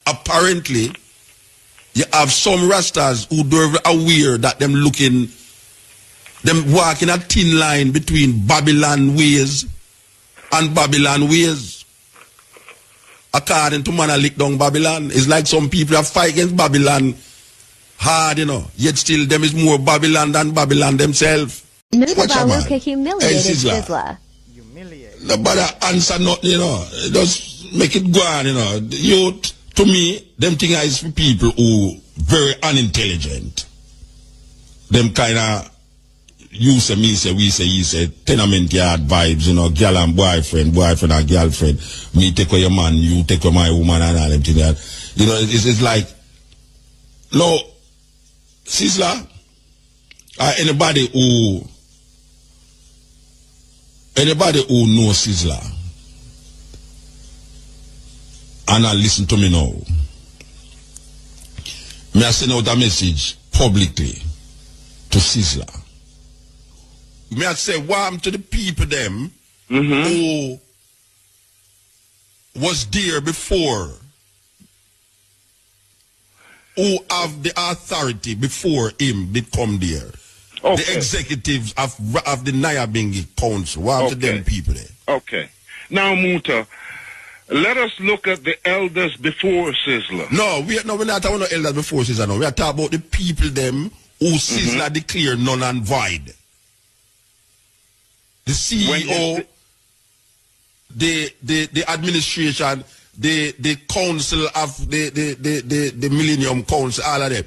apparently, you have some Rastas who don't aware that them walking a thin line between Babylon ways and Babylon ways. According to man, I lick down Babylon. It's like some people that fight against Babylon hard, yet still them is more Babylon than Babylon themselves. Mutabaruka humiliated Sizzla. Nobody answer nothing, Just make it go on, Youth, to me, them thing is for people who very unintelligent. Them kind of, you say, me say, we say, you say, tenement yard vibes, girl and boyfriend and girlfriend. Me take away your man, you take away my woman and all them thing that. It's like, no, Sizzla, anybody who knows Sizzla, and I listen to me now, may I send out a message publicly to Sizzla. May I say warm to the people them who was there before, who have the authority before him did come there. Okay. The executives of the Nyabingi Council. Warm to them people there. Okay. Now, Muta, let us look at the elders before Sizzla. No, we're not talking about the elders before Sizzla. No, we are talking about the people them who Sizzla declared null and void. The CEO, the administration, the council of the Millennium Council, all of them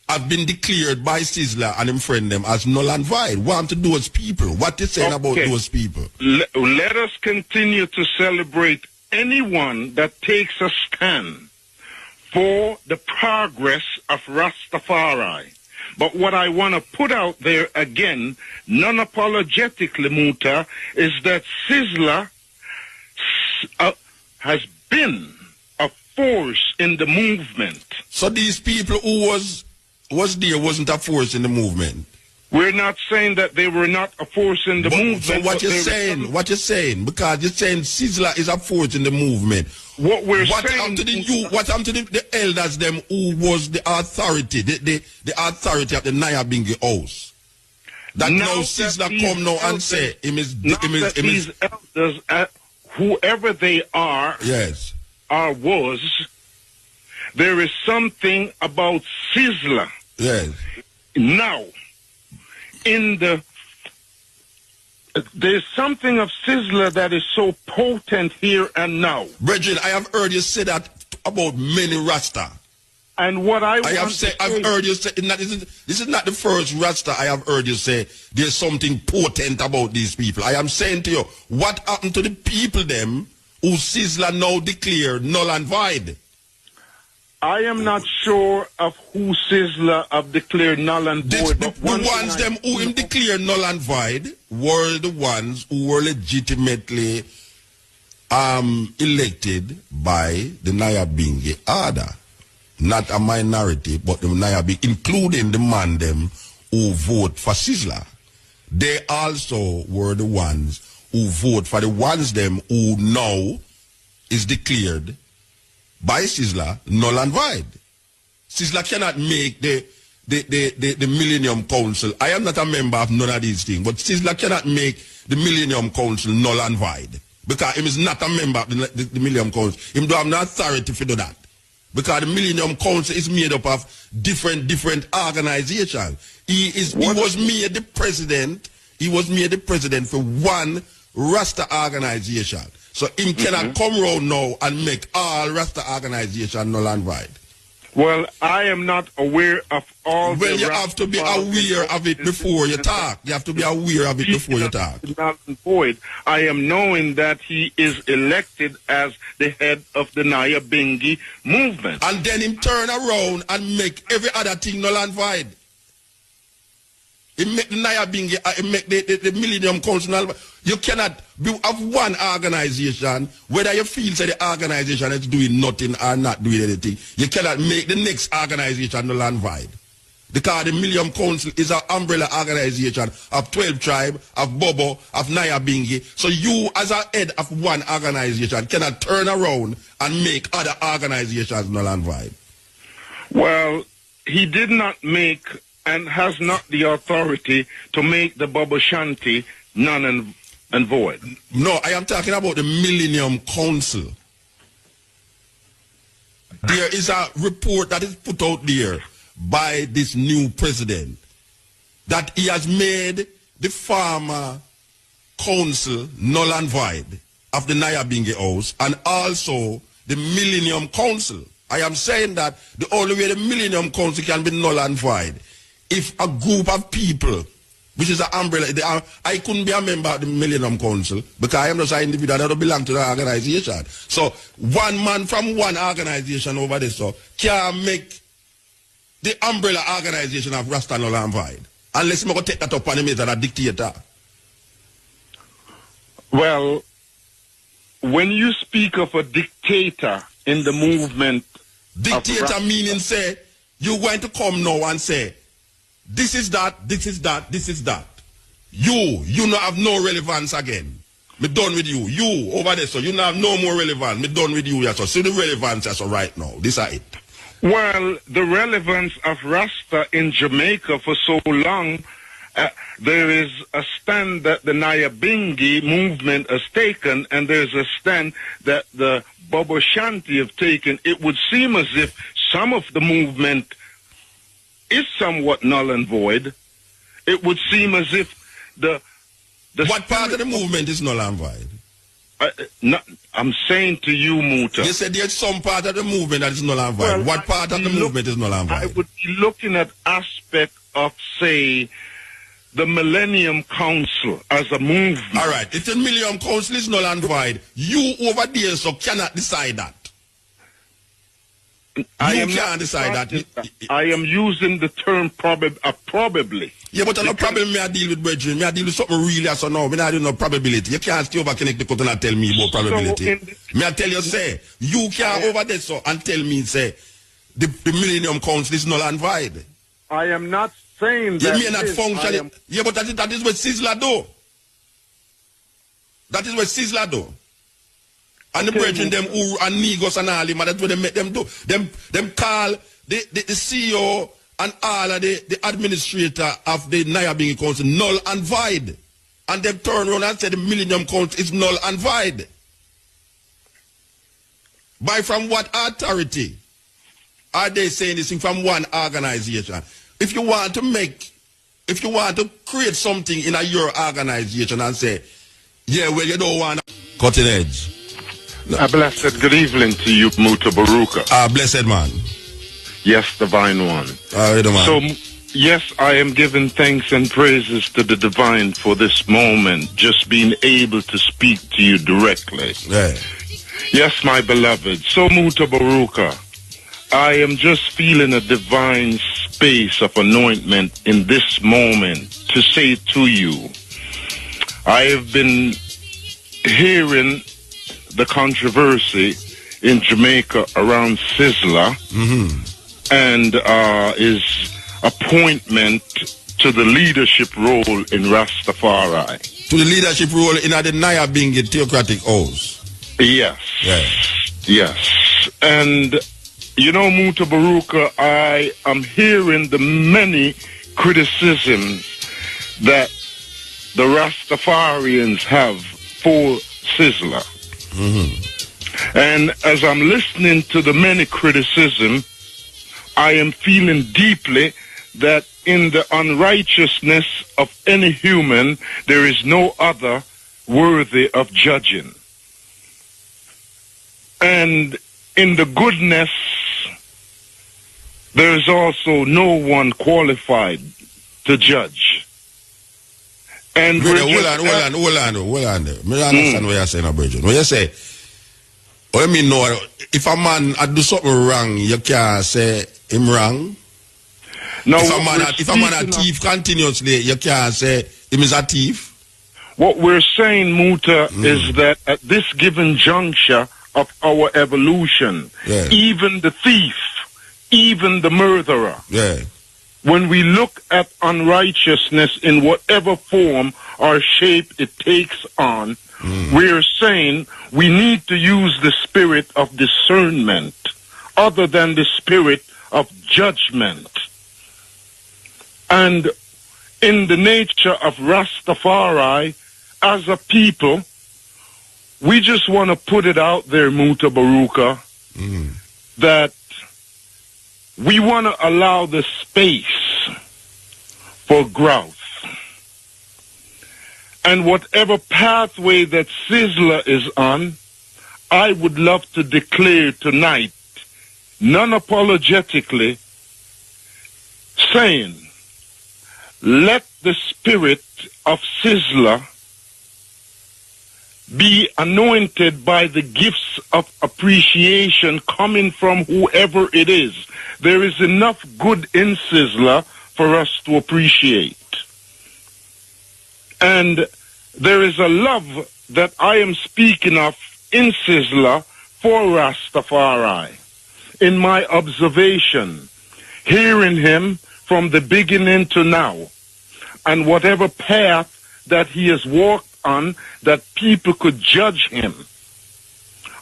have been declared by Sizzla and him friend them as null and void. What to those people? What you saying about those people? Let us continue to celebrate anyone that takes a stand for the progress of Rastafari. But what I want to put out there again, non-apologetically, Muta, is that Sizzla has been a force in the movement. So these people who was there wasn't a force in the movement? We're not saying that they were not a force in the movement. So what you're saying? Because you're saying Sizzla is a force in the movement. What happened to the elders them who was the authority, the authority of the Nyabingi house? That now Sizzla come now and say these elders, whoever they are, yes, or was, there is something about Sizzla. Yes. Now, there's something of Sizzla that is so potent here and now. Brethren, I have heard you say that about many Rasta. And what I've heard you say, this is not the first Rasta I have heard you say there's something potent about these people. I am saying to you, what happened to the people them who Sizzla now declared null and void? I am not sure of who Sizzla have declared null and void. The ones them who him declared null and void were the ones who were legitimately elected by the Nyabingi Ada. Not a minority, but the Nyabingi, including the man them who vote for Sizzla. They also were the ones who vote for the ones them who now is declared by Sizzla null and void. Sizzla cannot make the Millennium Council. I am not a member of none of these things, but Sizzla cannot make the Millennium Council null and void because he is not a member of the Millennium Council. He don't have no authority to do that because the Millennium Council is made up of different organizations. He was made the president. He was made the president for one Rasta organization. So him cannot come around now and make all Rasta organization null and void. Well, I am not aware of all. Well, you have to be aware of it before you talk. You have to be aware of it before you talk. Null and void. I am knowing that he is elected as the head of the Nyabingi movement. And then him turn around and make every other thing null and void. He make the Nyabingi, he make the Millennium Council null and void. You cannot have one organization, whether you feel that the organization is doing nothing or not doing anything. You cannot make the next organization null and void. Because the Millennium Council is an umbrella organization of 12 tribes, of Bobo, of Nyabingi. So you, as a head of one organization, cannot turn around and make other organizations null and void. Well, he did not make and has not the authority to make the Bobo Shanti null and void. No, I am talking about the Millennium Council. There is a report that is put out there by this new president that he has made the former council null and void of the Nyabingi House and also the Millennium Council. I am saying that the only way the Millennium Council can be null and void if a group of people, which is an umbrella, I couldn't be a member of the Millennium Council because I am just an individual that don't belong to the organization. So one man from one organization over there so can make the umbrella organization of Rasta null and void. Unless I'm going to take that up on him as a dictator. Well, when you speak of a dictator in the movement... Dictator meaning say, you're going to come now and say, this is that, this is that, this is that. You not have no relevance again. Me done with you. You over there, so you not have no more relevance. Me done with you, yes, so see the relevance, yes, so right now. This is it. Well, the relevance of Rasta in Jamaica for so long, there is a stand that the Nyabingi movement has taken, and there's a stand that the Bobo Shanti have taken. It would seem as if some of the movement is somewhat null and void. It would seem as if the what part of the movement is null and void? I'm saying to you, Muta. You said there's some part of the movement that is null and void. Well, what part of the movement is null and void? I would be looking at aspect of, say, the Millennium Council as a movement. All right. If the Millennium Council is null and void, you over there so cannot decide that. I am using the term probably. Yeah, but no problem me I deal with brethren. Me I deal with something really so now. Me not do no probability. You can't stay over connect the cut and tell me about probability. Me I tell you say, you can't over there so and tell me say the Millennium Council is null and void. I am not saying that. You may not function. Yeah, but that is what Sizzla do. That is what Sizzla do. And the brethren, them who and Negos and all them, that's what they make them do. Them call the CEO and all of the administrator of the Nyabingi Council null and void. And them turn around and say the Millennium Council is null and void. By from what authority are they saying this thing from one organization? If you want to create something in your organization and say, yeah, well, you don't want to cutting edge. No. A blessed good evening to you, Mutabaruka. Blessed man. Yes, divine one. Man. So, yes, I am giving thanks and praises to the divine for this moment, just being able to speak to you directly. Yeah. Yes, my beloved. So, Mutabaruka, I am just feeling a divine space of anointment in this moment to say to you, I have been hearing the controversy in Jamaica around Sizzla and his appointment to the leadership role in Rastafari. To the leadership role in the Nyabingi theocratic house. Yes. Yes. And, you know, Mutabaruka, I am hearing the many criticisms that the Rastafarians have for Sizzla. And as I'm listening to the many criticism, I am feeling deeply that in the unrighteousness of any human, there is no other worthy of judging. And in the goodness, there is also no one qualified to judge. And hold on. Me understand what you're saying, Bridget. When you say, what I mean, no, if a man do something wrong, you can't say him wrong. No, if a man a thief continuously, you can't say him is a thief. What we're saying, Muta, is that at this given juncture of our evolution, even the thief, even the murderer, when we look at unrighteousness in whatever form or shape it takes on, we're saying we need to use the spirit of discernment other than the spirit of judgment. And in the nature of Rastafari, as a people, we just want to put it out there, Mutabaruka, that we want to allow the space for growth. And whatever pathway that Sizzla is on, I would love to declare tonight, non-apologetically, saying, let the spirit of Sizzla be anointed by the gifts of appreciation coming from whoever it is. There is enough good in Sizzla for us to appreciate. And there is a love that I am speaking of in Sizzla for Rastafari. In my observation, hearing him from the beginning to now, and whatever path that he has walked on that people could judge him,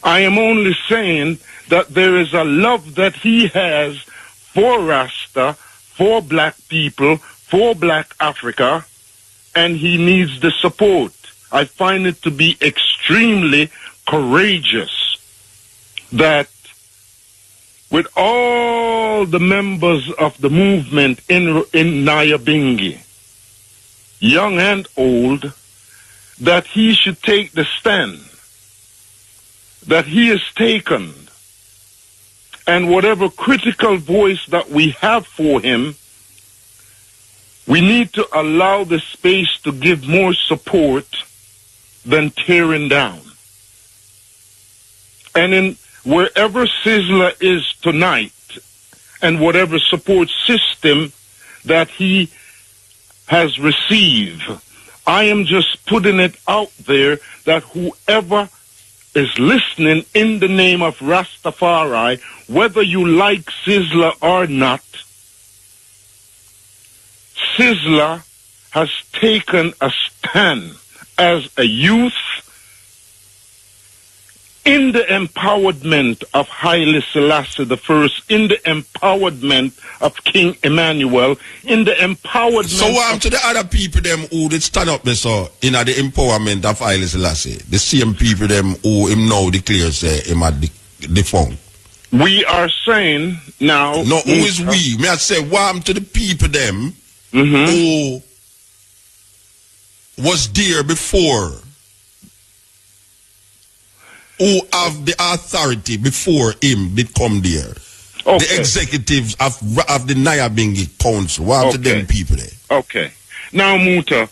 I am only saying that there is a love that he has for Rasta, for black people, for black Africa, and he needs the support. I find it to be extremely courageous that with all the members of the movement in Nyabingi, young and old, that he should take the stand that he has taken, and whatever critical voice that we have for him, we need to allow the space to give more support than tearing down. And in wherever Sizzla is tonight, and whatever support system that he has received, I am just putting it out there that whoever is listening in the name of Rastafari, whether you like Sizzla or not, Sizzla has taken a stand as a youth in the empowerment of Haile Selassie I, in the empowerment of King Emmanuel, in the empowerment. So what to the other people them who did stand up, so in the empowerment of Haile Selassie, the same people them who him now declares him at the phone? We are saying now. No, who is we? May I say what to the people them who was there before, who have the authority before him did come there. Okay. The executives of the Nyabingi Council. What to them people there? Okay. Now, Muta,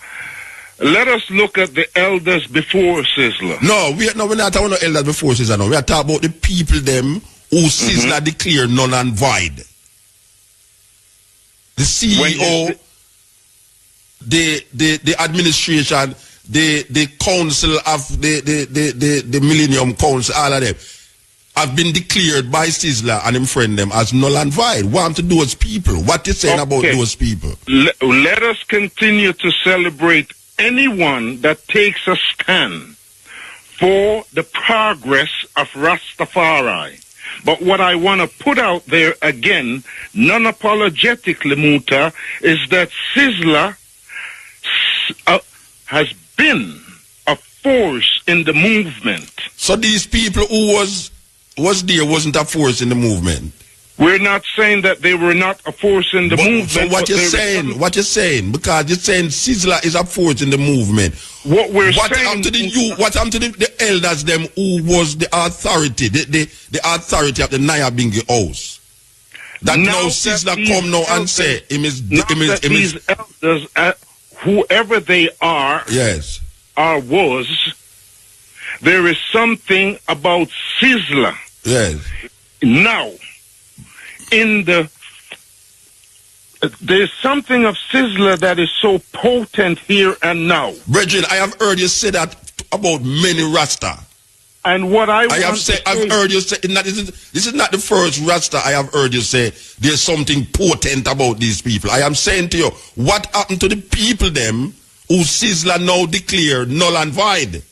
let us look at the elders before Sizzla. No, we're not talking about the elders before Sizzla. No, we are talking about the people them who Sizzla declared null and void. The CEO, the administration, the council of the Millennium Council, all of them have been declared by Sizzla and him friend them as null and void. What to those people? What you saying about those people? Let us continue to celebrate anyone that takes a stand for the progress of Rastafari. But what I want to put out there again, non-apologetically, Muta, is that Sizzla has been a force in the movement. So these people who was there wasn't a force in the movement? We're not saying that they were not a force in the movement. So what you're saying? What you're saying? Because you're saying Sizzla is a force in the movement. What happened to the elders them who was the authority, the authority of the Nyabingi house? That now Sizzla come now and say these elders, whoever they are, yes, or was, there is something about Sizzla. Yes. Now, there's something of Sizzla that is so potent here and now. Brethren, I have heard you say that about many Rasta. And what I've heard you say, this is not the first Rasta I have heard you say there's something potent about these people. I am saying to you, what happened to the people them who Sizzla now declare null and void?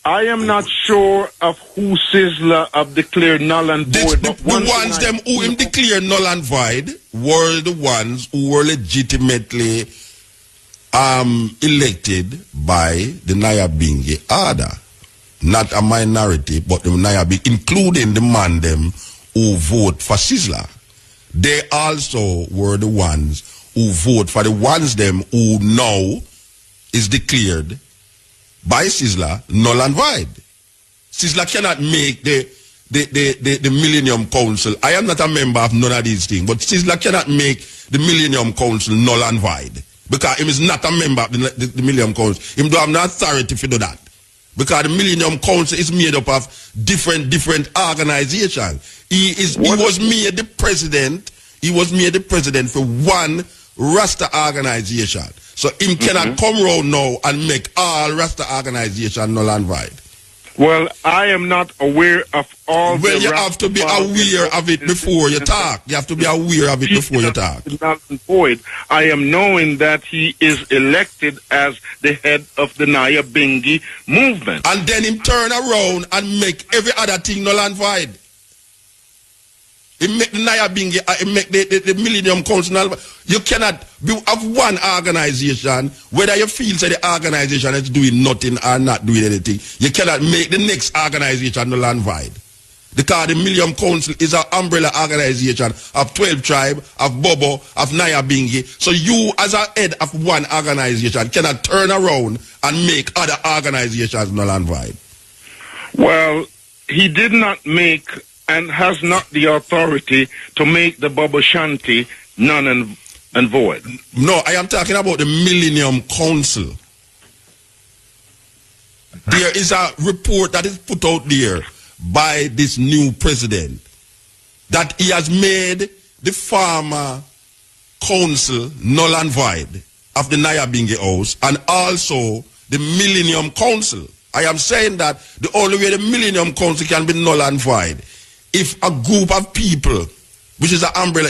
I am not sure of who Sizzla have declared null and void. The ones them who him declare null and void were the ones who were legitimately elected by the Nyabingi Ada. Not a minority, but the Nyabingi, including the man them who vote for Sizzla. They also were the ones who vote for the ones them who now is declared by Sizzla null and void. Sizzla cannot make the Millennium Council. I am not a member of none of these things, but Sizzla cannot make the Millennium Council null and void because he is not a member of the Millennium Council. He don't have no authority to do that. Because the Millennium Council is made up of different organizations. He was made the president. He was made the president for one Rasta organization. So him cannot come round now and make all Rasta organization null and void. Well, I am not aware of all. Well, you have to be aware of it before you talk. You have to be aware of it before you talk. Null and void. I am knowing that he is elected as the head of the Nyabingi movement. And then him turn around and make every other thing null and void. He make the Nyabingi, he make the Millennium Council null. You cannot have one organization, whether you feel say the organization is doing nothing or not doing anything. You cannot make the next organization null and void. Because the Millennium Council is an umbrella organization of 12 tribes, of Bobo, of Nyabingi. So you, as a head of one organization, cannot turn around and make other organizations null and void. Well, he did not make and has not the authority to make the Bobo Shanti null and void. No, I am talking about the Millennium Council. There is a report that is put out there by this new president that he has made the former council null and void of the Nyabingi House and also the Millennium Council. I am saying that the only way the Millennium Council can be null and void if a group of people, which is an umbrella,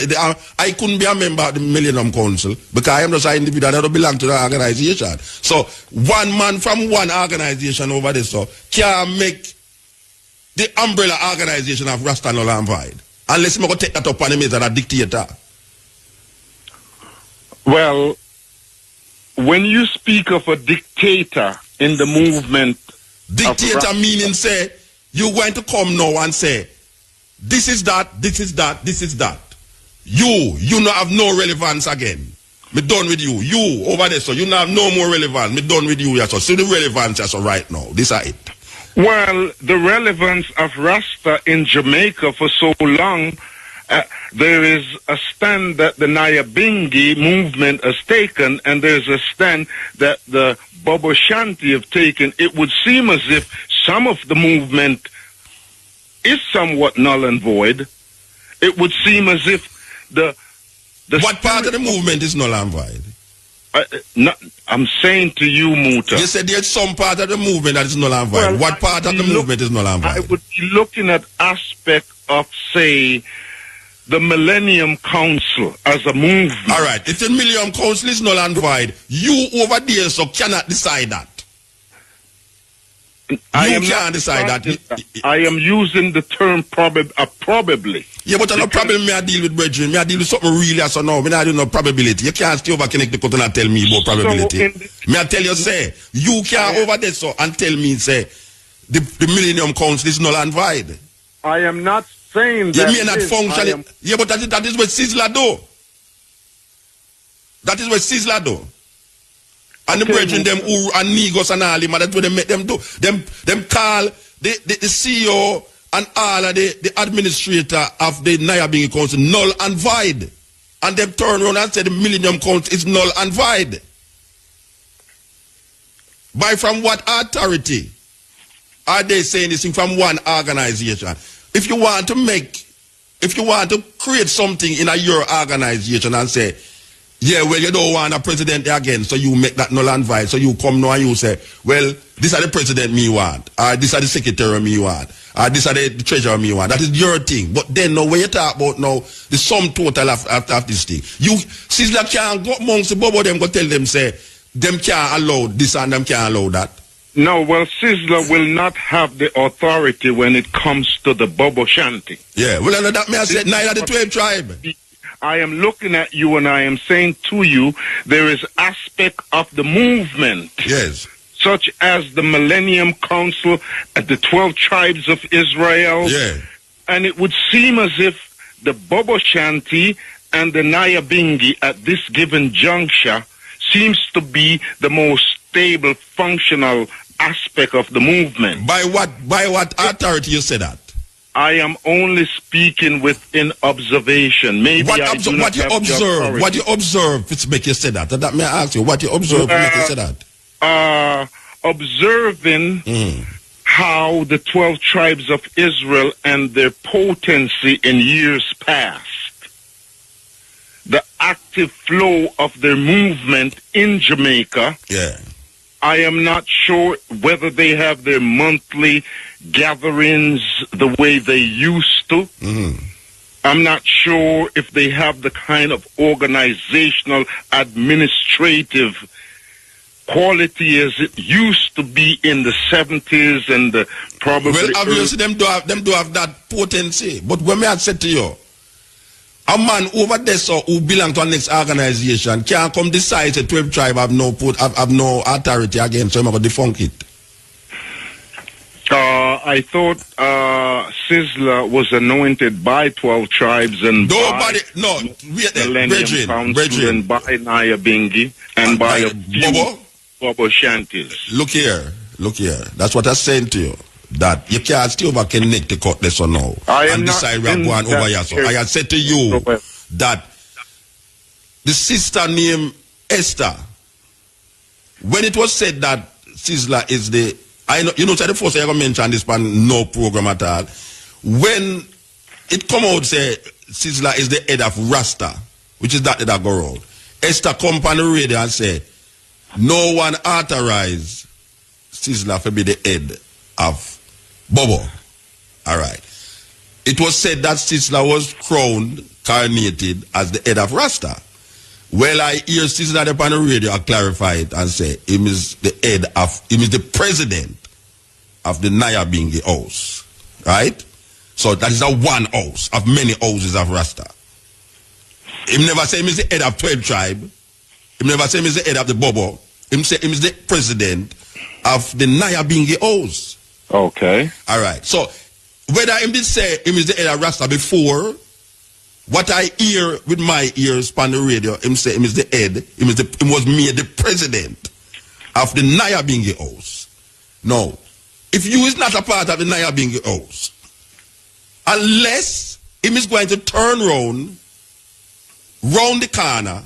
I couldn't be a member of the Millennium Council because I am just an individual that don't belong to the organization. So one man from one organization over there so can make the umbrella organization of Rasta null and void. Unless I'm going to take that up on him as a dictator. Well, when you speak of a dictator in the movement, dictator meaning say you're going to come now and say this is that, this is that, this is that. You not have no relevance again. Me done with you. You over there, so you not have no more relevance. Me done with you, yes. So see the relevance, yes, so right now. This is it. Well, the relevance of Rasta in Jamaica for so long, there is a stand that the Nyabingi movement has taken, and there's a stand that the Bobo Shanti have taken. It would seem as if some of the movement is somewhat null and void. It would seem as if the what part of the movement is null and void? I'm saying to you, Muta. You said there's some part of the movement that is null and void. Well, what part of the movement is null and void? I would be looking at aspect of, say, the Millennium Council as a movement. All right. If the Millennium Council is null and void, you over there so cannot decide that. I am using the term probably. Yeah, but no problem. Me I deal with brethren. Me I deal with something really as now. Me I do no probability. You can't stay over connect the cotton and tell me about probability. Me I tell you say you can't over there so and tell me say the Millennium Council is null and void. I am not saying that. You may not function. Yeah, but that is what Sizzla do. That is what Sizzla do. And the brethren them who and Negos and all them, that's what they make them do. Them call the CEO and all of the administrator of the Nyabingi Council null and void. And them turn around and say the Millennium Council is null and void. By from what authority are they saying this thing from one organization? If you want to create something in your organization and say, Yeah, well, you don't want a president again, so you make that null and void. So you come now and you say, well, this are the president me want, or this are the secretary me want, or this are the treasurer me want. That is your thing. But then now, when you talk about now, the sum total of this thing, you, Sizzla can't go amongst the Bobo, them go tell them, say, them can't allow this and them can't allow that. No, well, Sizzla will not have the authority when it comes to the Bobo Shanty. Yeah, well, that may I say, neither the 12 tribe. I am looking at you and I am saying to you, there is aspect of the movement. Yes. Such as the Millennium Council at the 12 tribes of Israel. Yeah. And it would seem as if the Bobo Shanty and the Nyabingi at this given juncture seems to be the most stable, functional aspect of the movement. By what authority you say that? I am only speaking within observation. Maybe what you observe, it's make you say that. That may I ask you, what you observe to make you say that? Observing how the 12 tribes of Israel and their potency in years past, the active flow of their movement in Jamaica. Yeah. I am not sure whether they have their monthly gatherings the way they used to. I'm not sure if they have the kind of organizational, administrative quality as it used to be in the 70s and the probably. Well, obviously, them do have that potency. But when I said to you, a man over there so who belong to a next organization can't come decide the 12 tribe have no authority again, so I'm going to defunk it. I thought Sizzla was anointed by 12 tribes and nobody, Millennium Council and by Nyabingi and by a few Bobo Shanties. Look here. That's what I'm saying to you. That you can't still connect the cutlass or no. And decide we are going over here. So I had said to you that the sister named Esther, when it was said that Sizzla is the, so the first I ever mentioned this pan no program at all. When it come out say Sizzla is the head of Rasta, which is that go round. Esther come on the radio and say, no one authorized Sizzla to be the head of Bobo. All right. It was said that Sizzla was coronated as the head of Rasta. Well, I hear Sizzla on the radio clarify it and say him is the president of the Nyabingi house. Right? So that is a one house of many houses of Rasta. Him never say him is the head of 12 tribe. Him never say him is the head of the Bobo. Him say him is the president of the Nyabingi house. Okay. All right. So whether him did say him is the head of Rasta before, what I hear with my ears on the radio, him say him is the head, him was made the president of the Nyabingi house. No. If you is not a part of the Nyabingi house, unless him is going to turn round the corner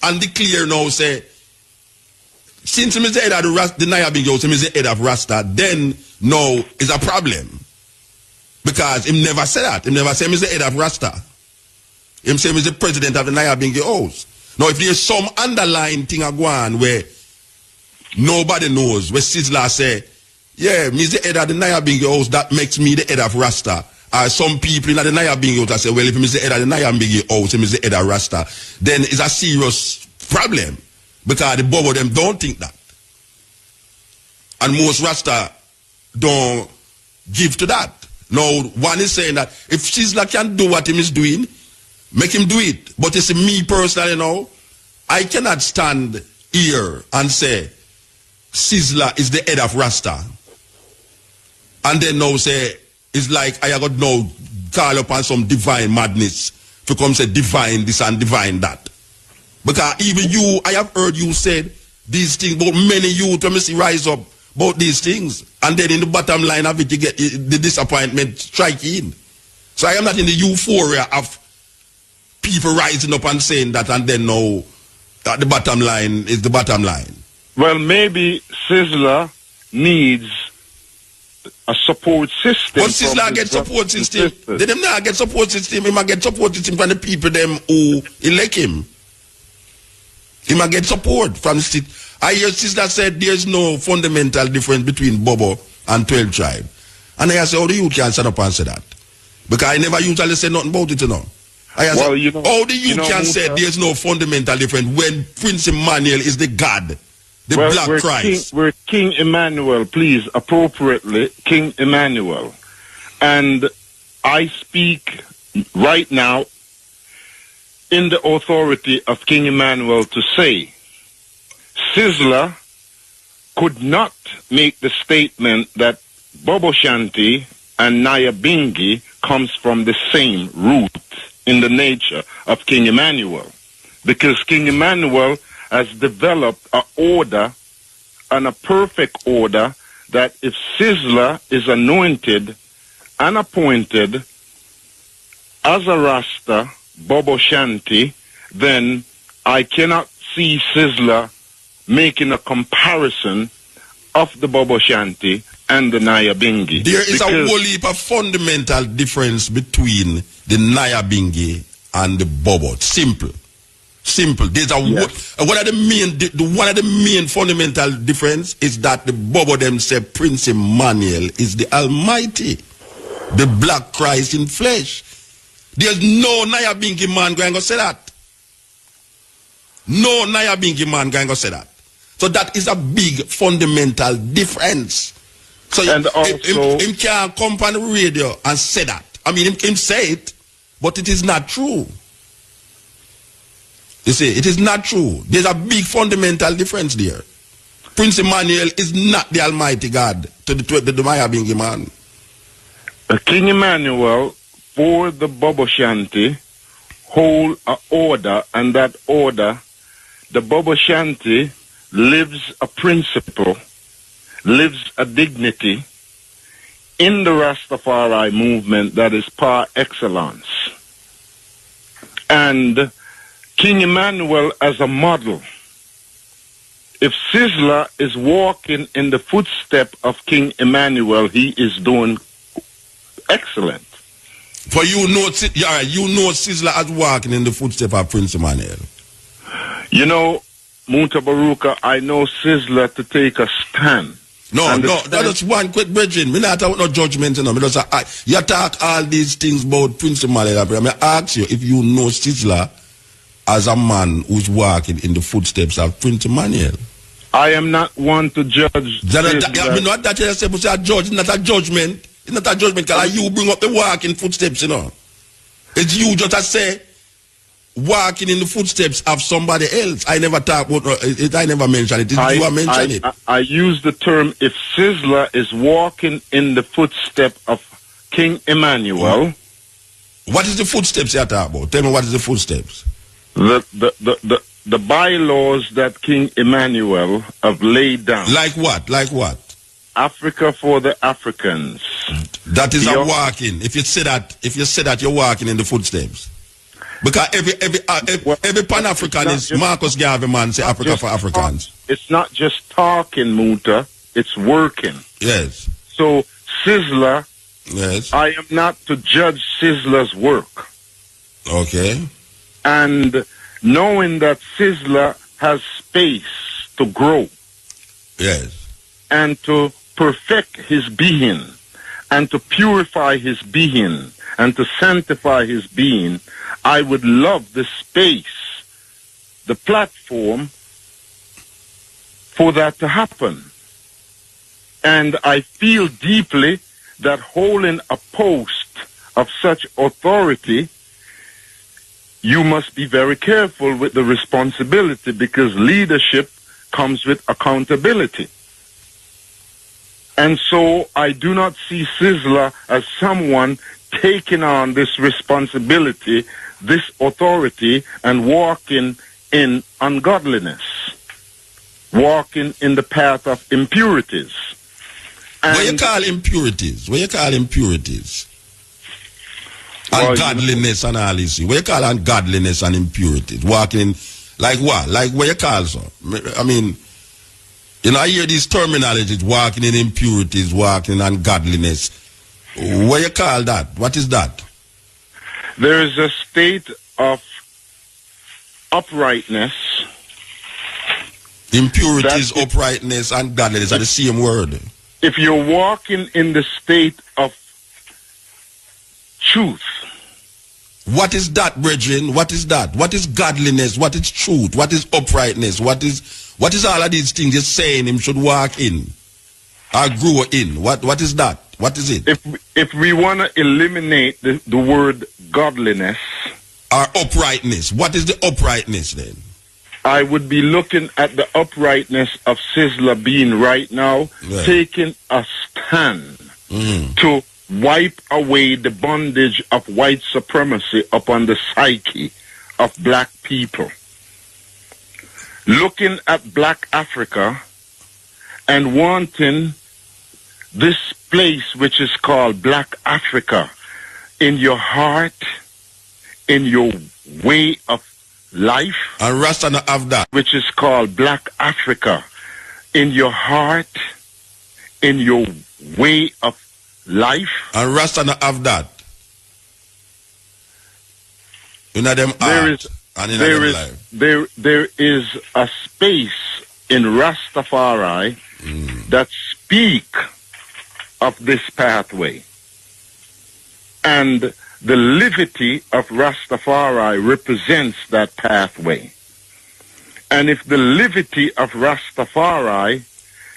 and declare now, say, since him is the head of the Nyabingi house, him is the head of Rasta, then no is a problem. Because him never said that. Him never said him is the head of Rasta. Him say him is the president of the Nyabingi house. Now if there's some underlying thing going on where nobody knows, where Sizzla say, yeah, me is the head of the Nyabingi house, that makes me the head of Rasta. Some people in the Nyabingi house say, well, if him is the head of the Nyabingi house, him is the head of Rasta, then it's a serious problem. Because the Bobo them don't think that. And most Rasta don't give to that. Now, one is saying that if Sizzla can do what him is doing, make him do it. But it's me personally, I cannot stand here and say Sizzla is the head of Rasta. And then now say, it's like I got now call upon some divine madness to come say divine this and divine that. Because even you, I have heard you said these things, but many youth when me see rise up about these things. And then in the bottom line of it, you get the disappointment striking. So I am not in the euphoria of people rising up and saying that, and then now the bottom line is the bottom line. Well, maybe Sizzla needs a support system. But Sizzla get support system. They them not get support system. He might get support system from the people them who elect him. He might get support from the state. I hear Sizzla said there's no fundamental difference between Bobo and 12 tribe. And I say, how the youth can stand up and say that? Because I never usually say nothing about it, you know. I say, well, you know, how the youth can say there's no fundamental difference when Prince Emmanuel is the God, the Black Christ? We're King Emmanuel, please, appropriately, King Emmanuel. And I speak right now in the authority of King Emmanuel to say, Sizzla could not make the statement that Bobo Shanti and Nyabingi comes from the same root in the nature of King Emmanuel. Because King Emmanuel has developed an order and a perfect order that if Sizzla is anointed and appointed as a Rasta, Bobo Shanti, then I cannot see Sizzla making a comparison of the Bobo Shanti and the Nyabingi. There is a whole heap of fundamental difference between the Nyabingi and the Bobo. Simple. There's a one of the main fundamental difference is that the Bobo them say Prince Emmanuel is the Almighty, the Black Christ in flesh. There's no Nyabingi man going to say that. No Nyabingi man going to say that. So that is a big fundamental difference. So and also, him can't come on the radio and say that. I mean, him say it, but it is not true. You see, it is not true. There's a big fundamental difference there. Prince Emmanuel is not the Almighty God to the Nyabingi man. King Emmanuel, for the Bobo Shanti, hold an order, and that order, the Bobo Shanti lives a principle, lives a dignity in the Rastafari movement that is par excellence. And King Emmanuel as a model, if Sizzla is walking in the footstep of King Emmanuel, he is doing excellent. For you know Sizzla as walking in the footstep of Prince Emmanuel. You know, Mutabaruka, I know Sizzla to take a stand. No, that's one quick bridging. Me not talk no judgment, you know. You talk all these things about Prince Emmanuel. I ask you if you know Sizzla as a man who's walking in the footsteps of Prince Emmanuel. I am not one to judge. I mean, not that you say, but a judge, not a judgment. It's not a judgment, because you bring up the walking footsteps, you know. It's you just say walking in the footsteps of somebody else. I never talk about it. I never mention it. You mention it. I use the term, if Sizzla is walking in the footstep of King Emmanuel. What is the footsteps you're talking about? Tell me, what is the footsteps? The bylaws that King Emmanuel have laid down. Like what? Like what? Africa for the Africans. That is a walking. If you say that, you're walking in the footsteps. Because every Pan-Africanist, Marcus Garvey man say Africa for Africans. It's not just talking, Muta. It's working. Yes. So Sizzla. Yes. I am not to judge Sizzla's work. Okay. And knowing that Sizzla has space to grow. Yes. And to perfect his being, and to purify his being, and to sanctify his being, I would love the space, the platform for that to happen. And I feel deeply that holding a post of such authority, you must be very careful with the responsibility, because leadership comes with accountability. And so I do not see Sizzla as someone taking on this responsibility, this authority, and walking in ungodliness, walking in the path of impurities. And what you call impurities? What you call impurities? Ungodliness and all this. What you call ungodliness and impurities? Walking in, like what? Like what you call so? I mean, you know, I hear these terminologies, walking in impurities, walking in ungodliness. What you call that? What is that? There is a state of uprightness Impurities, uprightness, and godliness are the same word. If you're walking in the state of truth. What is that, brethren? What is that? What is godliness? What is truth? What is uprightness? What is all of these things you're saying him should walk in or grow in? What is that? What is it? If we want to eliminate the word godliness or uprightness, what is the uprightness then? I would be looking at the uprightness of Sizzla being right now, taking a stand to wipe away the bondage of white supremacy upon the psyche of black people. Looking at black Africa and wanting this place which is called black Africa in your heart, in your way of life. And Rasta not have that. Which is called black Africa in your heart, in your way of life. And Rasta not have that. In them heart and in them life. There is a space in Rastafari that speak of this pathway. And the liberty of Rastafari represents that pathway. And if the liberty of Rastafari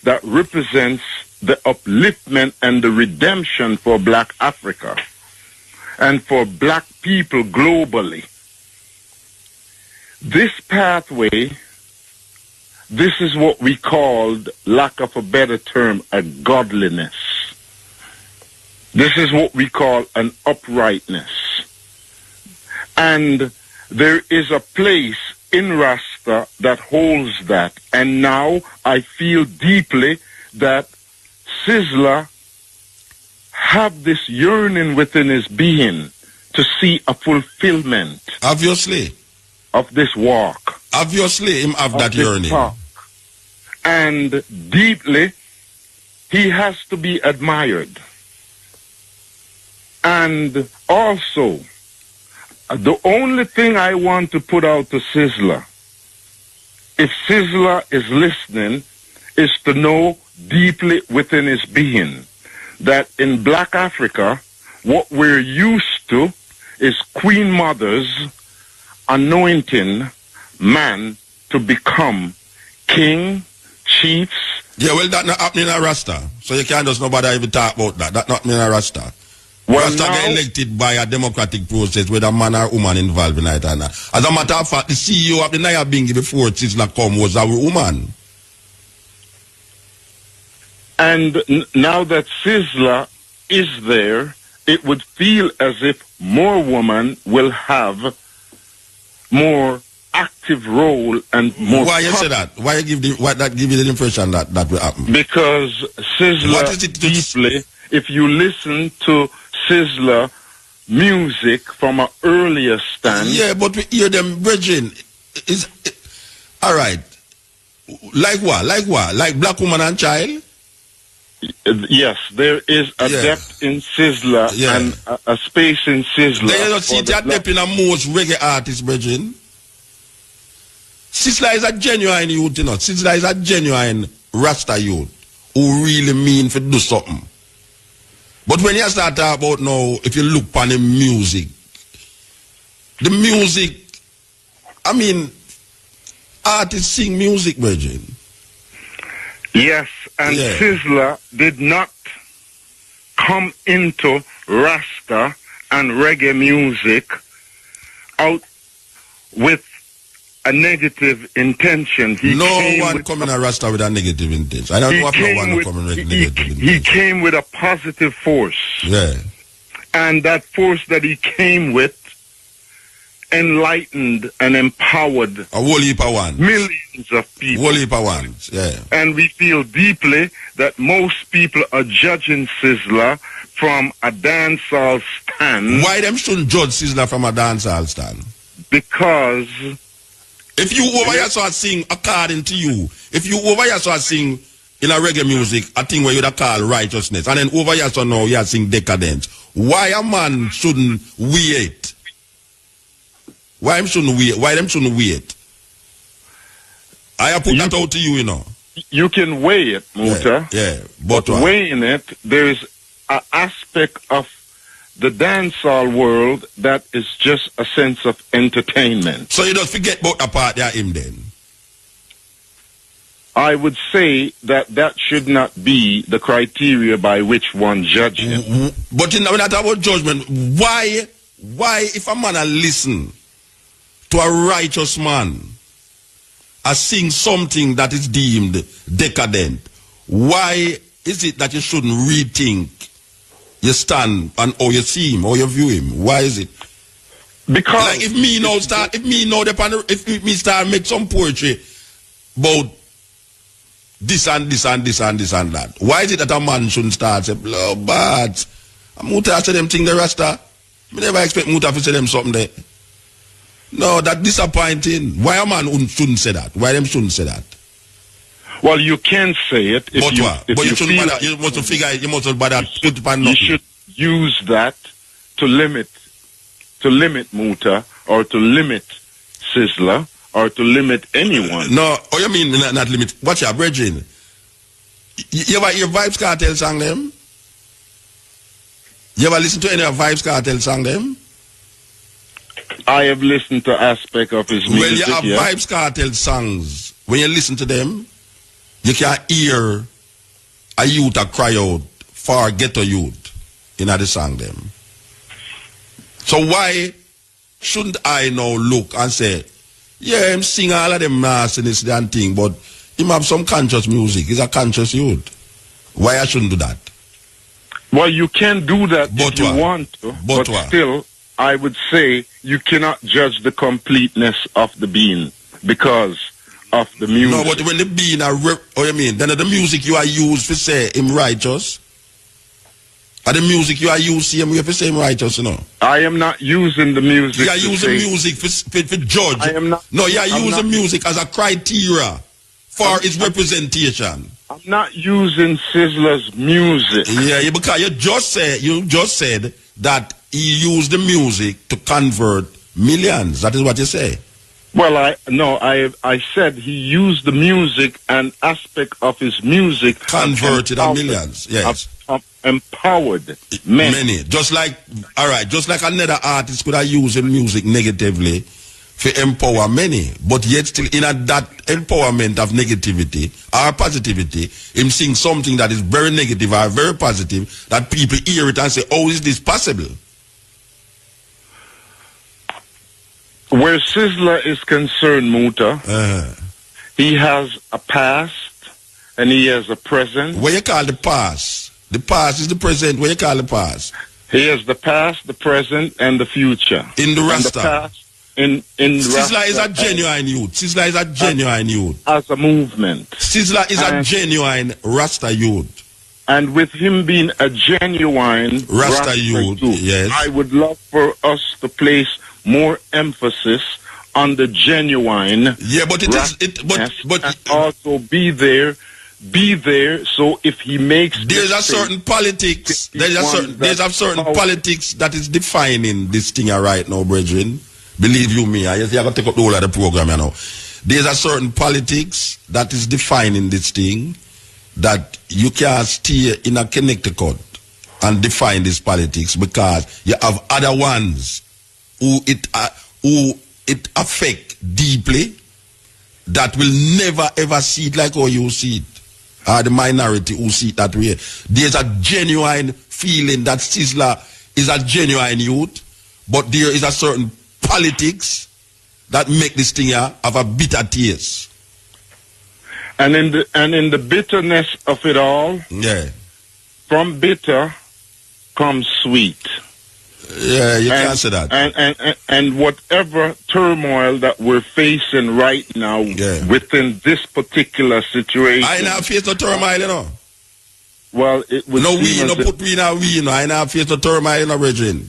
that represents the upliftment and the redemption for black Africa and for black people globally, this pathway, this is what we called, lack of a better term, a godliness. This is what we call an uprightness. And there is a place in Rasta that holds that. And now I feel deeply that Sizzla have this yearning within his being to see a fulfillment. Obviously. Of this walk. Obviously, him have that yearning. Talk. And deeply, he has to be admired. And also, the only thing I want to put out to Sizzla, if Sizzla is listening, is to know deeply within his being that in black Africa, what we're used to is Queen Mother's anointing man to become king, chiefs. Yeah, well, that not happening in Rasta. So you can't just nobody even talk about that. That not happening in Rasta. Well, Rasta get elected by a democratic process with a man or woman involved in it. And as a matter of fact, the CEO of the Naya Bingi before Sizzla come was a woman. And now that Sizzla is there, it would feel as if more women will have more active role and more. Why you say that? Why you give that give you the impression that will happen? Because Sizzla deeply, if you listen to Sizzla music from an earlier stand. Yeah, but we hear them, brethren. All right. Like what? Like what? Like black woman and child? Yes, there is a depth in Sizzla and a space in Sizzla. They don't see that depth in a most reggae artist, brethren. Sizzla is a genuine youth, you know. Sizzla is a genuine Rasta youth who really mean to do something. But when you start talking about now, if you look upon the music, I mean, artists sing music, brethren. Yes, and Sizzla did not come into Rasta and reggae music out with a negative intention. No one coming to Rasta with a negative intention. I don't know if no one coming with negative intention. He came with a positive force. Yeah. And that force that he came with enlightened and empowered a whole heap of ones. Millions of people. Whole heap of ones, yeah. And we feel deeply that most people are judging Sizzla from a dancehall stand. Why them shouldn't judge Sizzla from a dancehall stand? Because if you over here start sing according to you, if you over here start sing in a reggae music, a thing where you'd call righteousness, and then over here so now you sing decadence, why a man shouldn't wait? Why them shouldn't wait? I put that out to you, you know. You can weigh it, Muta. Yeah. But weighing it, there's an aspect of the dancehall world that is just a sense of entertainment. So you don't forget about the part there, him then? I would say that should not be the criteria by which one judges him. But you know, when I talk about judgment, why if a man listen to a righteous man sing something that is deemed decadent, why is it that you shouldn't rethink your stand and how you see him, how you view him? Why is it? Because like if me start make some poetry about this and this and this and this and that, why is it that a man shouldn't start say, blood bad? Muta say them thing the Rasta. I never expect Muta to say them something there. No, that's disappointing. Why a man shouldn't say that? Why them shouldn't say that? Well, you can say it if but you, what? If but you, shouldn't feel bother, like you must figure it, you must bother put it on you should use that to limit Muta or to limit Sizzla or to limit anyone. No, oh you mean not limit? Watch your brethren. You ever hear Vibes Cartel song them? You ever listen to any of Vibes Cartel song them? I have listened to aspect of his music. Well, you have Vibes Cartel songs. When you listen to them, you can hear a youth a cry out for ghetto youth in the song them. So why shouldn't I now look and say, yeah, I'm singing all of them nastiness and thing, but him have some conscious music. He's a conscious youth. Why I shouldn't do that? Well, you can do that if you want to, but still, I would say you cannot judge the completeness of the being because of the music. No, but when the being are, oh you mean, then the music you are used to say him righteous, and the music you are used to him, you have to say him righteous, you know. I am not using the music. You are using music for judge. I am not. No, you are using music as a criteria for its representation. I'm not using Sizzla's music. Yeah, because you just said that he used the music to convert millions. That is what you say. Well, I said he used the music and aspect of his music converted a millions. Yes. Empowered many. Just like another artist could have used the music negatively to empower many, but yet still in that empowerment of negativity or positivity, him sing something that is very negative or very positive, that people hear it and say, oh, is this possible? Where Sizzla is concerned, Muta, he has a past and he has a present. What you call the past? The past is the present. What you call the past? He has the past, the present, and the future. In the Rasta. The past, in Sizzla is a genuine youth. Sizzla is a genuine youth. As a movement. Sizzla is a genuine Rasta youth. And with him being a genuine Rasta youth, yes, I would love for us to place more emphasis on the genuine. Yeah, but also be there. So if he makes, there's a certain politics. There's a certain politics that is defining this thing right now, brethren. Believe you me, I got to take up the whole of the program, you know. There's a certain politics that is defining this thing, that you can't stay in a Connecticut and define this politics, because you have other ones who it affect deeply, that will never ever see it like how you see it. The minority who see it that way. There's a genuine feeling that Sizzla is a genuine youth, but there is a certain politics that make this thing here have a bitter taste. And in the bitterness of it all, yeah, from bitter comes sweet. Yeah, you can't say that. And whatever turmoil that we're facing right now within this particular situation, I not face no turmoil, you know. Well, it would no, we no put we now, we know. I not face no turmoil, you know, brethren.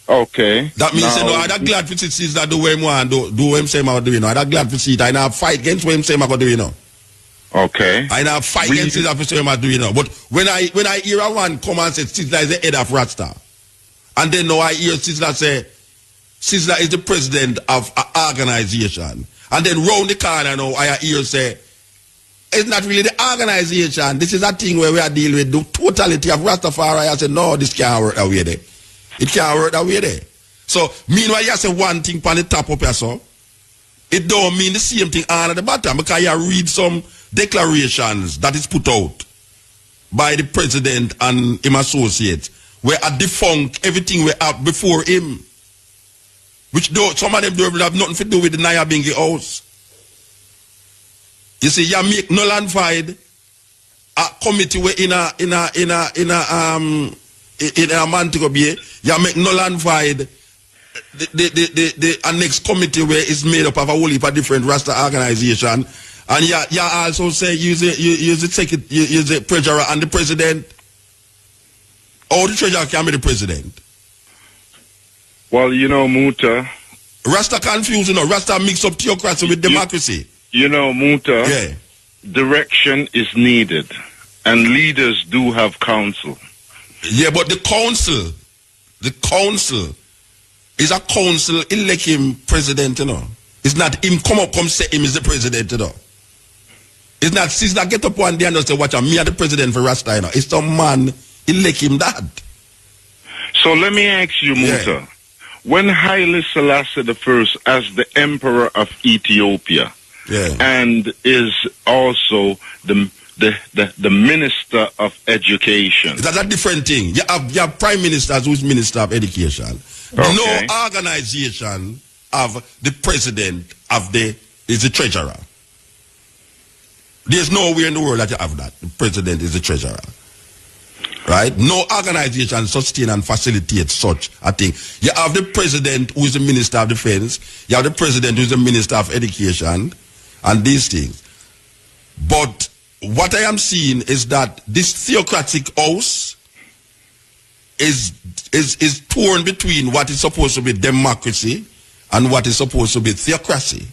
Okay. That means you know, I'm glad to see that do what him want, do what him say I'm doing. I'm glad to see it. I not fight against what him say I'm going to do, you know. Okay. I not fight against it after say I'm doing, you know. But when I hear a one come and say Sizzla is the head of Rasta, and then now I hear Sizzla say Sizzla is the president of an organization. And then round the corner now, I hear say, it's not really the organization. This is a thing where we are dealing with the totality of Rastafari. I say, no, this can't work that way there. It can't work that way there. So, meanwhile, you say one thing on the top up here, so it don't mean the same thing on the bottom, because you read some declarations that is put out by the president and him associates, where a defunct everything we have before him, which some of them don't have nothing to do with the Nyabinghi house. You see, you make null and void a committee where in a Mantico Bay, you make null and void the next committee where it's made up of a whole heap of different Rasta organization, and you also say use the treasurer and the president. Or the treasurer can be the president. Well, you know, Muta. Rasta confused, you know. Rasta mix up theocracy with democracy. You know, Muta. Yeah. Direction is needed, and leaders do have counsel. Yeah, but the council is a council elect him president, you know. It's not him come say him is the president, you know. It's not Sizzla get up one day and just say, watch out, me are the president for Rasta, you know. It's some man elect him that. So let me ask you, Muta. Yeah. When Haile Selassie I, as the emperor of Ethiopia, and is also the minister of education. That's a different thing. You have prime ministers who's minister of education. Okay. No organization of the president is the treasurer. There's nowhere in the world that you have that. The president is the treasurer. Right? No organization sustain and facilitate such a thing. You have the president who is the minister of defense. You have the president who is the minister of education. And these things. But what I am seeing is that this theocratic house is torn between what is supposed to be democracy and what is supposed to be theocracy.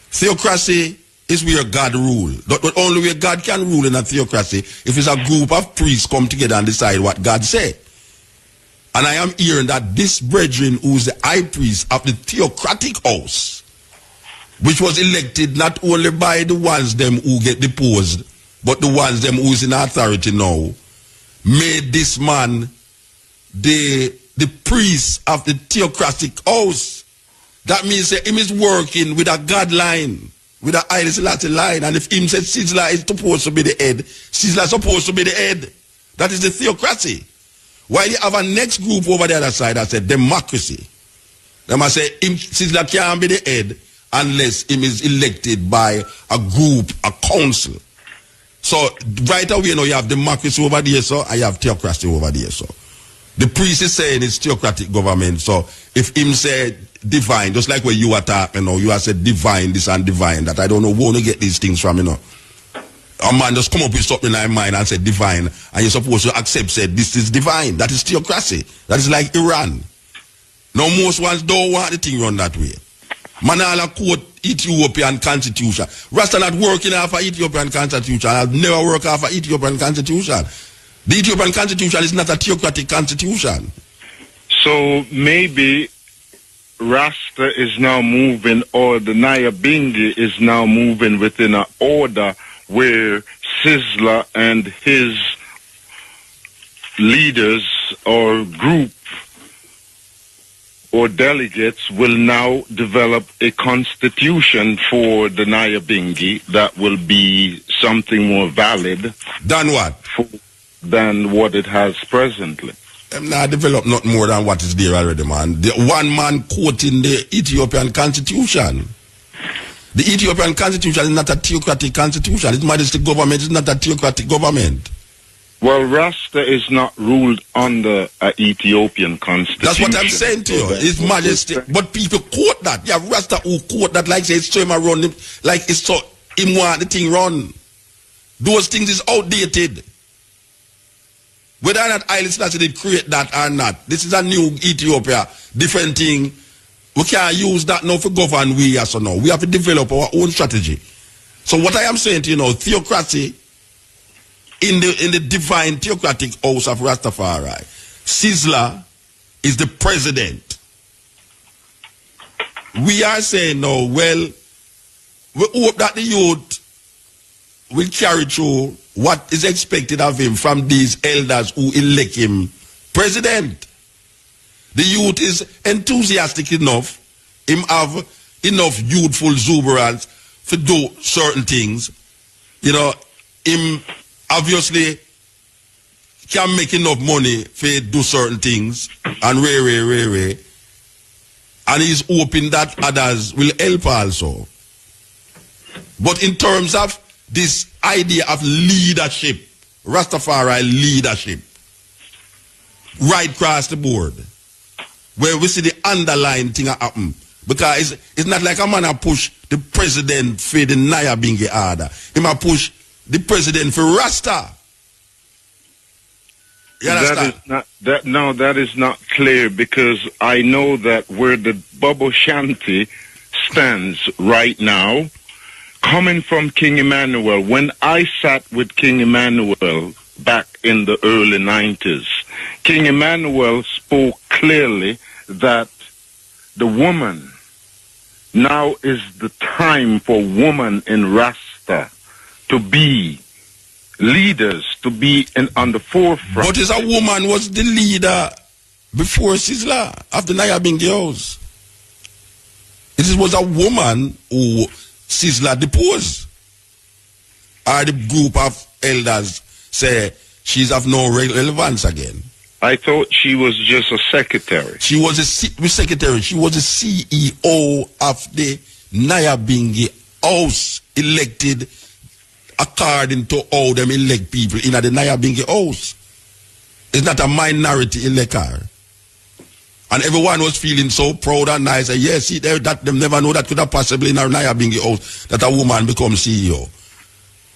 Theocracy is where God rules. But only where God can rule in a theocracy if it's a group of priests come together and decide what God said. And I am hearing that this brethren who is the high priest of the theocratic house, which was elected not only by the ones them who get deposed, but the ones them who's in authority now, made this man the priest of the theocratic house. That means that him is working with a God line, with a Haile Selassie line, and if him said Sizzla is supposed to be the head, Sizzla is supposed to be the head. That is the theocracy. While you have a next group over the other side that said democracy. They must say Sizzla can't be the head unless him is elected by a group, a council. So right away, you know, you have democracy over there, so, and you have theocracy over there, so. The priest is saying it's theocratic government, so if him say divine, just like where you attack, you know, you have said divine this and divine that. I don't know where to get these things from, you know. A man just come up with something in my mind and say divine, and you're supposed to accept, say this is divine. That is theocracy. That is like Iran. Now most ones don't want the thing run that way. Manala quote Ethiopian constitution. Rasta not working off of Ethiopian constitution. I've never worked off of Ethiopian constitution. The Ethiopian constitution is not a theocratic constitution. So maybe Rasta is now moving, or the Nyabinghi is now moving within an order where Sizzla and his leaders or group or delegates will now develop a constitution for the Nyabinghi that will be something more valid than what? Than what it has presently. Them not develop not more than what is there already, man. The one man quoting the Ethiopian constitution. The Ethiopian constitution is not a theocratic constitution. Its Majesty government is not a theocratic government. Well, Rasta is not ruled under an Ethiopian constitution. That's what I'm saying to you. His Majesty. But people quote that. Yeah, Rasta who quote that like say it's so him run, like it's so him want the thing run. Those things is outdated. Whether or not Haile Selassie did create that or not, this is a new Ethiopia, different thing. We can't use that now for govern we as now. We have to develop our own strategy. So what I am saying to you now, theocracy in the divine theocratic house of Rastafari, Sizzla is the president. we are saying now, well, we hope that the youth will carry through what is expected of him from these elders who elect him president. The youth is enthusiastic enough, him have enough youthful exuberance to do certain things. You know, him obviously can make enough money to do certain things and and he's hoping that others will help also. But in terms of this idea of leadership, Rastafari leadership, right across the board, where we see the underlying thing happen. Because it's not like a man a push the president for the Naya Bingi order. He might push the president for Rasta. You understand? That is not clear, because I know that where the Bobo Shanti stands right now, coming from King Emmanuel, when I sat with King Emmanuel back in the early 90s, King Emmanuel spoke clearly that the woman, now is the time for women in Rasta to be leaders, to be on the forefront. But is a woman was the leader before Sizzla, after Naya Bingi House. It was a woman who Sizzla deposed. Or the group of elders say she's of no relevance again. I thought she was just a secretary. She was a secretary. She was the CEO of the Naya Bingi House, elected according to how them elect people in the Naya Bingi House. It's not a minority elector. And everyone was feeling so proud and nice. And yes, see, that them never know that could have possibly in our Naya Bingi House that a woman becomes CEO.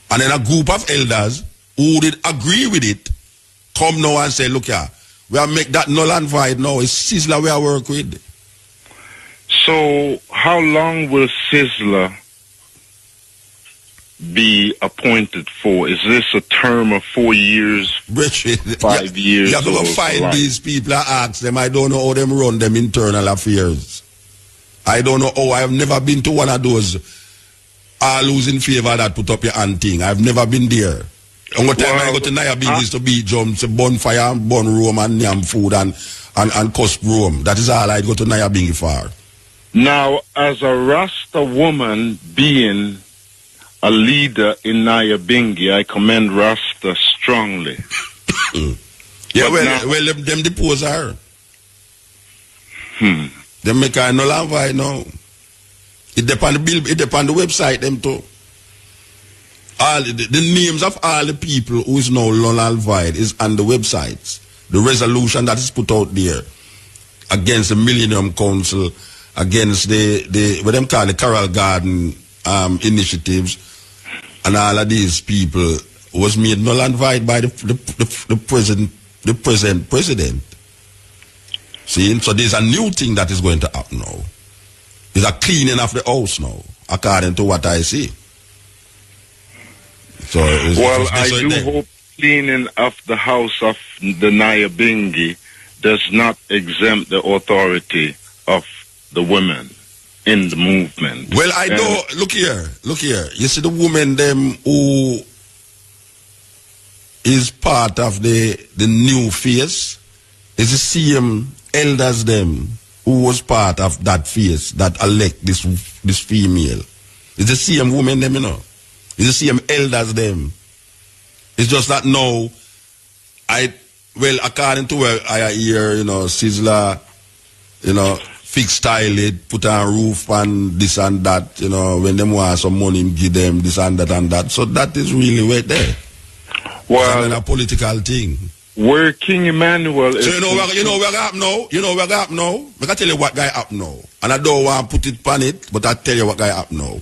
And then a group of elders who did agree with it come now and say, look here, we are make that null and void now. It's Sizzla we are work with. So how long will Sizzla be appointed for? Is this a term of 4 years, 5 years? You have to go find these people and ask them. I don't know how them run them internal affairs. I don't know how. I have never been to one of those all who's in favor that put up your hand thing. I've never been there. And what time I go to Naya Bingi is to beat drums, to burn fire, and burn room, and yam food, and cuss room. That is all I go to Naya Bingi for. Now, as a Rasta woman being a leader in Naya Bingi, I commend Rasta strongly. Yeah, well, them depose her. They make her no lavai now. It depend on the bill. It depend on the website. Them too. All the names of all the people who is now null and void is on the websites. The resolution that is put out there against the Millennium Council, against the what them call the Carroll Garden initiatives, and all of these people was made null and void by the present president. See, so there's a new thing that is going to happen now. There's a cleaning of the house now, according to what I see. So I do hope cleaning of the house of the Naya Bingi does not exempt the authority of the women in the movement. Well, I know. Look here. You see the woman them who is part of the new face is the same elders them who was part of that face that elect this female. It's the same woman them, you know. It's the same elders them. It's just that now, according to where I hear, you know, Sizzla, you know, fix style it, put on roof and this and that, you know, when them want some money, give them this and that and that. So that is really right there. Well, it's a political thing. Where King Emmanuel is... So you know where I up now? You know where I up now? I can tell you what guy up now. And I don't want to put it on it, but I tell you what guy up now.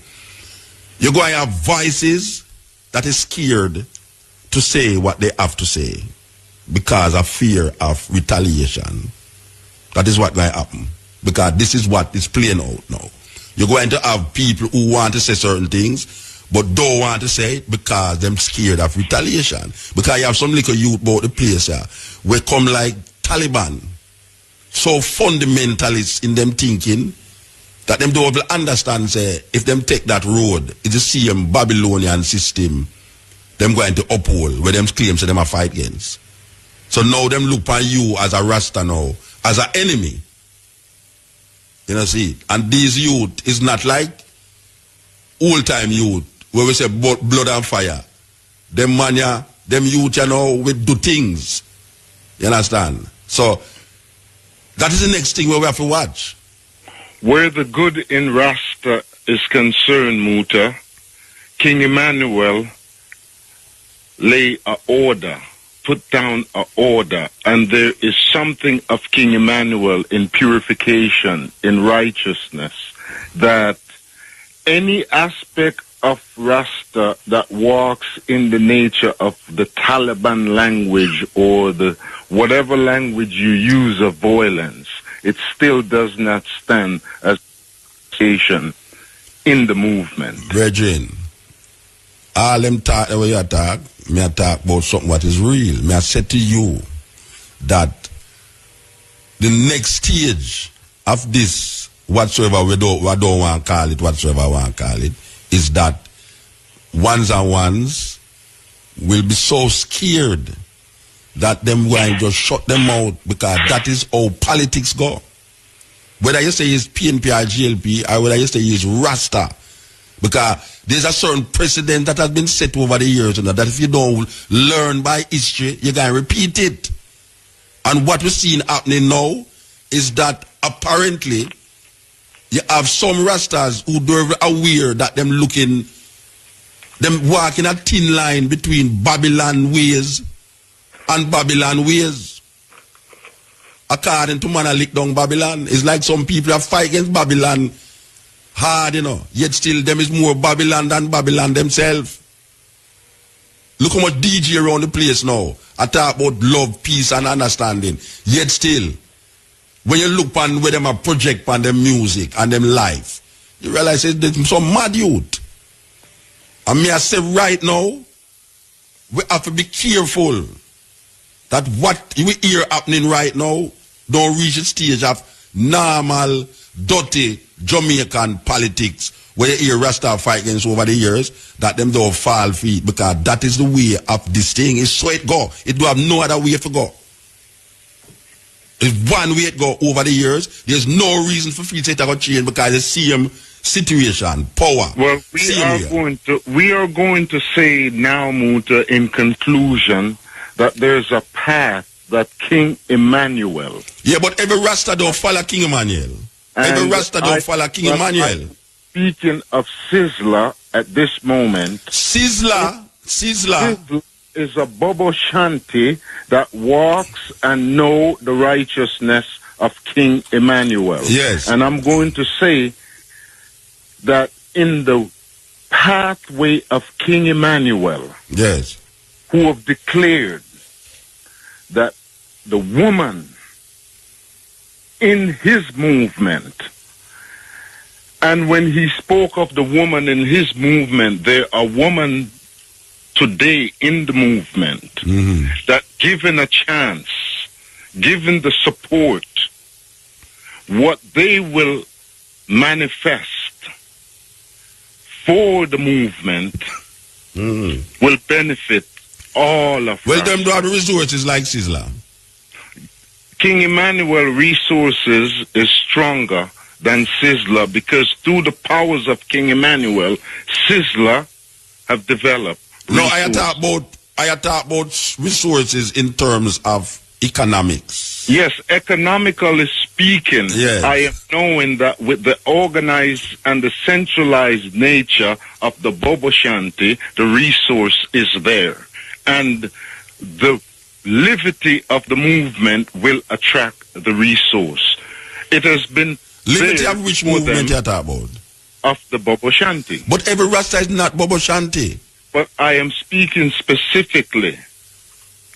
You're going to have voices that is scared to say what they have to say because of fear of retaliation. That is what going to happen. Because this is what is playing out now. You're going to have people who want to say certain things, but don't want to say it because they're scared of retaliation. Because you have some little youth about the place here, we come like Taliban, so fundamentalist in them thinking, that them don't understand, say, if them take that road, it's the same Babylonian system them going to uphold, where them claim so them a fight against. So now them look upon you as a Rasta now, as an enemy. You know, see, and these youth is not like old-time youth, where we say blood and fire. Them mania, them youth, you know, we do things. You understand? So, that is the next thing where we have to watch. Where the good in Rasta is concerned, Muta, King Emmanuel lay a order, put down a order, and there is something of King Emmanuel in purification, in righteousness, that any aspect of Rasta that walks in the nature of the Taliban language or the whatever language you use of violence, it still does not stand as station in the movement. Brethren, all them talk the way you talk, me I talk about something what is real. Me I say to you that the next stage of this, whatsoever we don't want to call it, whatsoever I want to call it, is that ones and ones will be so scared that them going to just shut them out, because that is how politics go. Whether you say it's PNP or GLP, or whether you say it's Rasta, because there's a certain precedent that has been set over the years, and that if you don't learn by history, you're going to repeat it. And what we're seeing happening now is that apparently you have some Rastas who are aware that them walking a thin line between Babylon ways and Babylon ways. According to man, I lick down Babylon. It's like some people that fight against Babylon hard, you know. Yet still them is more Babylon than Babylon themselves. Look how much DJ around the place now. I talk about love, peace, and understanding. Yet still, when you look on where them a project on them music and them life, you realize there's some mad youth. And me I say right now, we have to be careful that what we hear happening right now don't reach the stage of normal, dirty Jamaican politics where you hear Rasta fight against over the years, that them don't fall feet, because that is the way of this thing. It's so it go. It do have no other way to go. It's one way it go over the years. There's no reason for free to go change, because the same situation, power. Well, we are going to say now, Muta, in conclusion, that there's a path that King Emmanuel. Yeah, but every Rasta don't follow King Emmanuel. Every Rasta don't follow King Emmanuel. Speaking of Sizzla at this moment. Sizzla is a Bobo Shanti that walks and know the righteousness of King Emmanuel. Yes. And I'm going to say that in the pathway of King Emmanuel, yes, who have declared that the woman in his movement, and when he spoke of the woman in his movement, there are women today in the movement that given a chance, given the support, what they will manifest for the movement will benefit all of us. Well, them do have resources like Sizzla. King Emmanuel resources is stronger than Sizzla, because through the powers of King Emmanuel, Sizzla have developed resources. No, I talk about resources in terms of economics. Yes, economically speaking, yes. I am knowing that with the organized and the centralized nature of the Bobo Shanti, the resource is there. And the liberty of the movement will attract the resource. It has been liberty of which movement you talk about? Of the Bobo Shanti. But every Rasta is not Bobo Shanti. But I am speaking specifically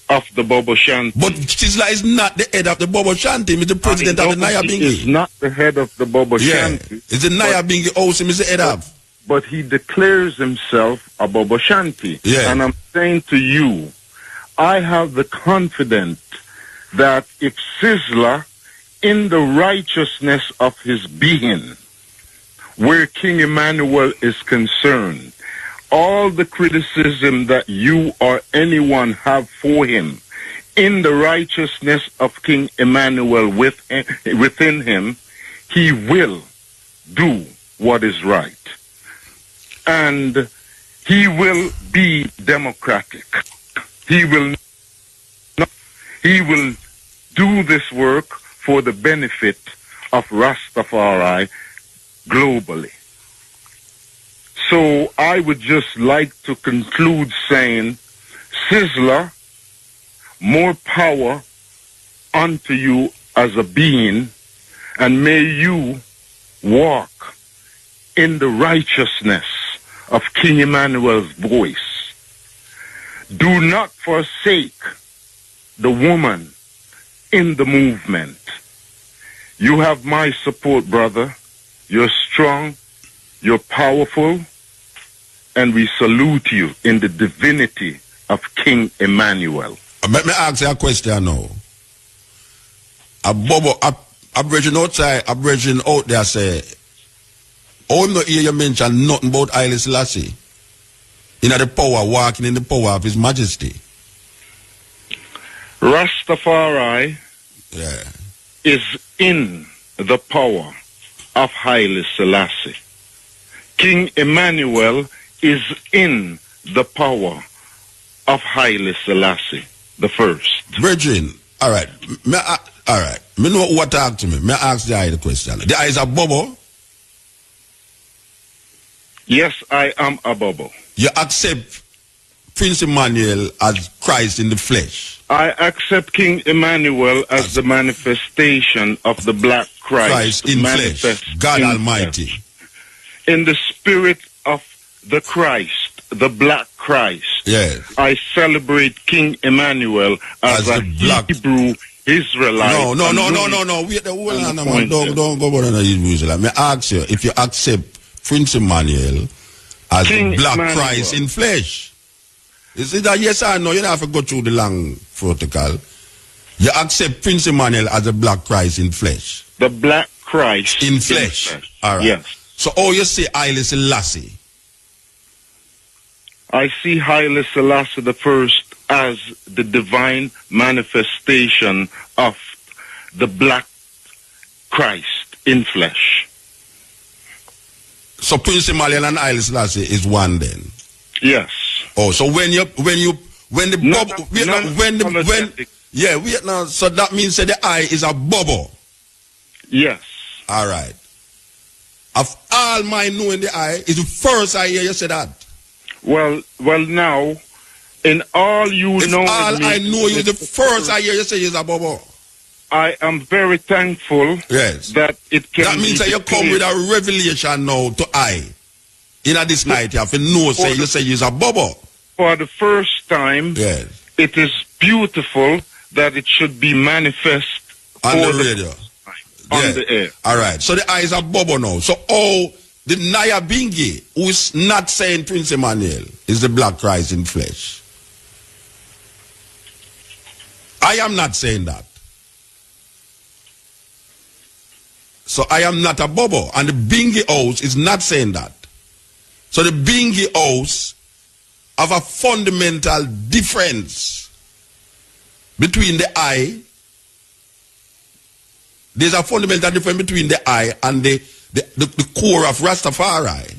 of the Bobo Shanti. But Sizzla is not the head of the Bobo Shanti. He's the president of the Nyabinghi. He is not the head of the Bobo Shanti. It's the Nyabinghi house him is the head of. But he declares himself a Bobo Shanti. Yeah. And I'm saying to you, I have the confidence that if Sizzla, in the righteousness of his being, where King Emmanuel is concerned, all the criticism that you or anyone have for him, in the righteousness of King Emmanuel within him, he will do what is right. And he will be democratic. He will do this work for the benefit of Rastafari globally. So I would just like to conclude saying, Sizzla, more power unto you as a being, and may you walk in the righteousness of King Emmanuel's voice. Do not forsake the woman in the movement. You have my support, brother. You're strong, you're powerful, and we salute you in the divinity of King Emmanuel. Let me ask you a question now. A Bobo, a brethren outside, a brethren out there say, oh, I'm not hear you mention nothing about Haile Selassie. In the power, walking in the power of His Majesty. Rastafari is in the power of Haile Selassie. King Emmanuel is in the power of Haile Selassie the first. Brethren, all right. All right. Me know what talk to me. Me ask the eye the question. The eye is a Bobo? Yes, I am a Bobo. You accept Prince Emmanuel as Christ in the flesh? I accept King Emmanuel as the manifestation of the black Christ in flesh. God Almighty. In the spirit of the Christ, the black Christ. Yes. I celebrate King Emmanuel as a black Hebrew Israelite. No. Wait, hold on, man. Don't go about the Hebrew Israelite. Me ask you if you accept Prince Emmanuel as King the black Emmanuel. Christ in flesh. Is it that yes or no? You don't have to go through the long protocol. You accept Prince Emmanuel as a black Christ in flesh. The black Christ in flesh. All right. Yes. So, you say Haile Selassie? I see Haile Selassie the first as the divine manifestation of the black Christ in flesh. So Prince Emmanuel and Haile Selassie is one then? Yes. Oh, so when so that means that the eye is a Bobo? Yes. All right. Of all my knowing the eye, is the first I hear you say that. Well, now, in all you know... all I know you, the first I hear you say is a Bobo. I am very thankful that it can... That means that you come with a revelation now to I. In this night, you have to know, say you say you're a Bobo. For the first time, it is beautiful that it should be manifest on the radio. On the air. All right. So the eyes are Bobo now. So the Naya Bingi, who is not saying Prince Emmanuel, is the black Christ in flesh. I am not saying that. So I am not a Bobo. And the Bingi house is not saying that. So the Bingi house have a fundamental difference between the eye. There's a fundamental difference between the eye and the core of Rastafari.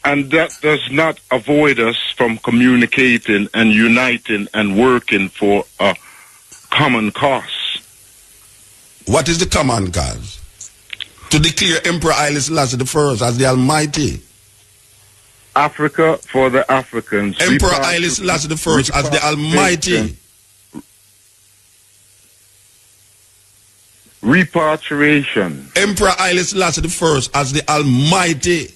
And that does not avoid us from communicating and uniting and working for a common cause. What is the common cause? To declare Emperor Haile Selassie I as the Almighty. Africa for the Africans. Emperor Haile Selassie I as the Almighty. Repatriation. Emperor Haile Selassie I as the Almighty,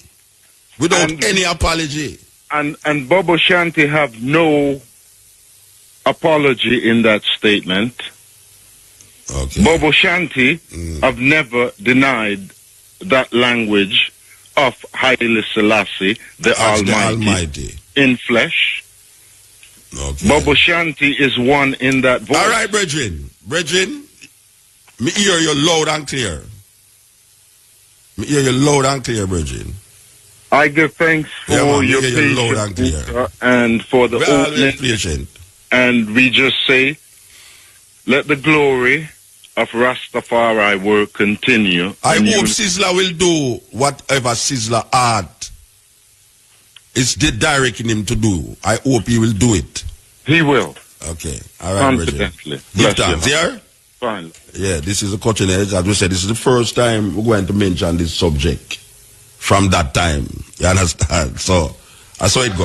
without any apology. And Bobo Shanti have no apology in that statement. Okay. Bobo Shanti have never denied that language of Haile Selassie, the Almighty, in flesh. Okay. Bobo Shanti is one in that voice. All right, brethren. Brethren, me hear you loud and clear. Me hear you loud and clear, Virgin. I give thanks for your patience and for the opening. And we just say, let the glory of Rastafari work continue. I hope Sizzla will do whatever Sizzla art is directing him to do. I hope he will do it. He will. Okay. All right, confidently. Give thanks. Yeah? Fine. Yeah, this is a Cutting Edge. As we said, this is the first time we're going to mention this subject from that time. You understand? So, I saw it go.